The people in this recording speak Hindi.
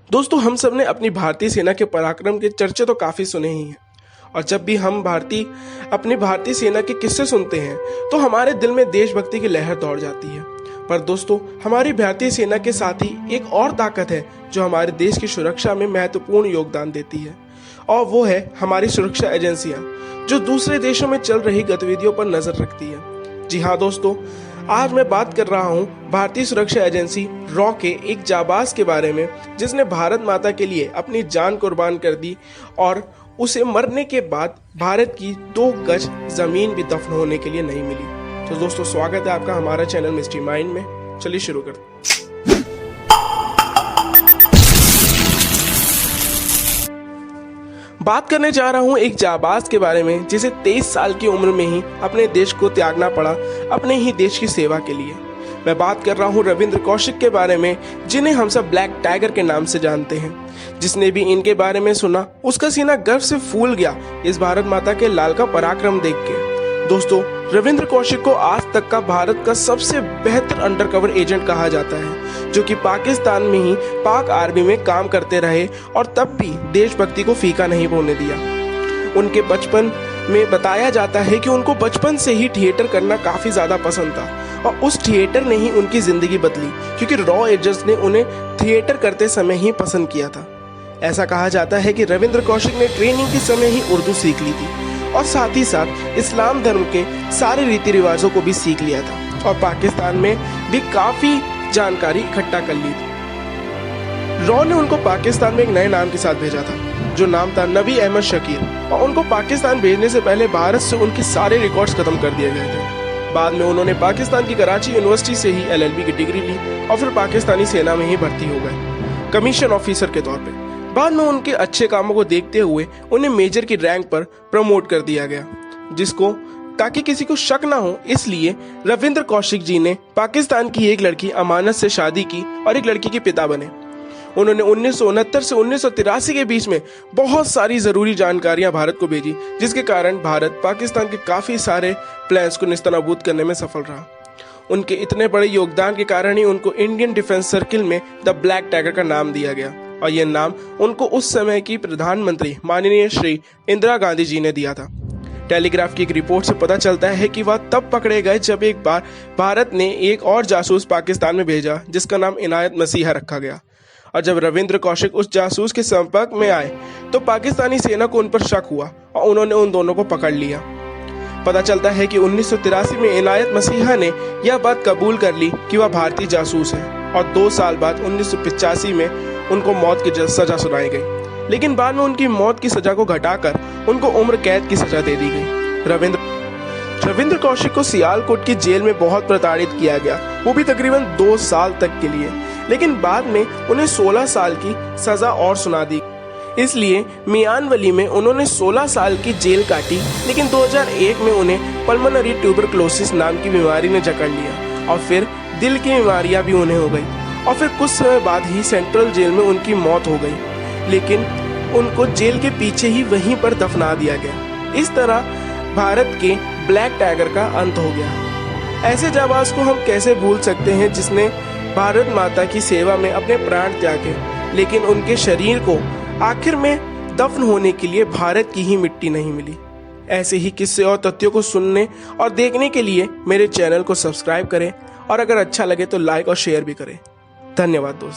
दोस्तों, हम सब ने अपनी भारतीय सेना के पराक्रम के चर्चे तो काफ़ी सुने ही हैं। और जब भी हम अपनी भारतीय सेना के किस्से सुनते हैं तो हमारे दिल में देशभक्ति की लहर दौड़ जाती है। पर दोस्तों, हमारी भारतीय सेना के साथ ही एक और ताकत है जो हमारे देश की सुरक्षा में महत्वपूर्ण योगदान देती है, और वो है हमारी सुरक्षा एजेंसियां जो दूसरे देशों में चल रही गतिविधियों पर नजर रखती है। जी हाँ दोस्तों, आज मैं बात कर रहा हूँ भारतीय सुरक्षा एजेंसी रॉ के एक जाबाज के बारे में, जिसने भारत माता के लिए अपनी जान कुर्बान कर दी और उसे मरने के बाद भारत की 2 गज जमीन भी दफन होने के लिए नहीं मिली। तो दोस्तों, स्वागत है आपका हमारा चैनल मिस्ट्री माइंड में। चलिए शुरू करते हैं। बात करने जा रहा हूं एक जाबाज के बारे में जिसे 23 साल की उम्र में ही अपने देश को त्यागना पड़ा अपने ही देश की सेवा के लिए। मैं बात कर रहा हूं रविंद्र कौशिक के बारे में, जिन्हें हम सब ब्लैक टाइगर के नाम से जानते हैं। जिसने भी इनके बारे में सुना उसका सीना गर्व से फूल गया इस भारत माता के लाल का पराक्रम देख के। दोस्तों, रविंद्र कौशिक को आज तक का भारत का सबसे बेहतर अंडरकवर एजेंट कहा जाता है, जो कि पाकिस्तान में ही पाक आर्मी में काम करते रहे और तब भी देशभक्ति को फीका नहीं होने दिया। उनके बचपन में बताया जाता है कि उनको बचपन से ही थिएटर करना काफी ज्यादा पसंद था और उस थिएटर ने ही उनकी जिंदगी बदली, क्योंकि रॉ एजेंट्स ने उन्हें थिएटर करते समय ही पसंद किया था। ऐसा कहा जाता है कि रविंद्र कौशिक ने ट्रेनिंग के समय ही उर्दू सीख ली थी और साथ ही साथ इस्लाम धर्म के सारे रीति रिवाजों को भी सीख लिया था और पाकिस्तान में भी काफी जानकारी इकट्ठा कर ली थी। रॉ ने उनको पाकिस्तान में एक नए नाम के साथ भेजा था, जो नाम था नबी अहमद शकीर, और उनको पाकिस्तान भेजने से पहले भारत से उनके सारे रिकॉर्ड्स खत्म कर दिए गए थे। बाद में उन्होंने पाकिस्तान की कराची यूनिवर्सिटी से ही LLB की डिग्री ली और फिर पाकिस्तानी सेना में ही भर्ती हो गए कमीशन ऑफिसर के तौर पे। बाद में उनके अच्छे कामों को देखते हुए उन्हें मेजर की रैंक पर प्रमोट कर दिया गया, ताकि किसी को शक ना हो, इसलिए रविंद्र कौशिक जी ने पाकिस्तान की एक लड़की अमानत से शादी की और एक लड़की के पिता बने। उन्होंने 1969 से 1983 के बीच में बहुत सारी जरूरी जानकारियां भारत को भेजी, जिसके कारण भारत पाकिस्तान के काफी सारे प्लान्स को निस्तनाबूद करने में सफल रहा। उनके इतने बड़े योगदान के कारण ही उनको इंडियन डिफेंस सर्किल में द ब्लैक टाइगर का नाम दिया गया, और यह नाम उनको उस समय की प्रधानमंत्री माननीय श्री इंदिरा गांधी जी ने दिया था। टेलीग्राफ की एक रिपोर्ट से पता चलता है कि वह तब पकड़े गए जब एक बार भारत ने एक और जासूस पाकिस्तान में भेजा, जिसका नाम इनायत मसीहा रखा गया। और जब रविंद्र कौशिक उस जासूस के संपर्क में आए तो पाकिस्तानी सेना को उन पर शक हुआ और उन्होंने उन दोनों को पकड़ लिया। पता चलता है कि 1983 में इनायत मसीहा ने यह बात कबूल कर ली कि वह भारतीय जासूस है, और 2 साल बाद 1985 में उनको मौत की सजा सुनाई गई। लेकिन बाद में उनकी मौत की सजा को घटाकर उनको उम्र कैद की सजा दे दी गई। रविंद्र कौशिक को सियालकोट की जेल में बहुत प्रताड़ित किया गया, वो भी तकरीबन 2 साल तक के लिए। लेकिन बाद में उन्हें 16 साल की सजा और सुना दी। इसलिए मियानवली में उन्होंने 16 साल की जेल काटी, लेकिन 2001 में उन्हें पल्मोनरी ट्यूबरक्लोसिस नाम की बीमारी ने जकड़ लिया और फिर दिल की बीमारियां भी उन्हें हो गई, और फिर कुछ समय बाद ही सेंट्रल जेल में उनकी मौत हो गई, लेकिन उनको जेल के पीछे ही वहीं पर दफना दिया गया। इस तरह भारत के ब्लैक टाइगर का अंत हो गया। ऐसे जाबाज को हम कैसे भूल सकते हैं, जिसने भारत माता की सेवा में अपने प्राण त्यागे, लेकिन उनके शरीर को आखिर में दफन होने के लिए भारत की ही मिट्टी नहीं मिली। ऐसे ही किस्से और तथ्यों को सुनने और देखने के लिए मेरे चैनल को सब्सक्राइब करें, और अगर अच्छा लगे तो लाइक और शेयर भी करें। धन्यवाद दोस्तों।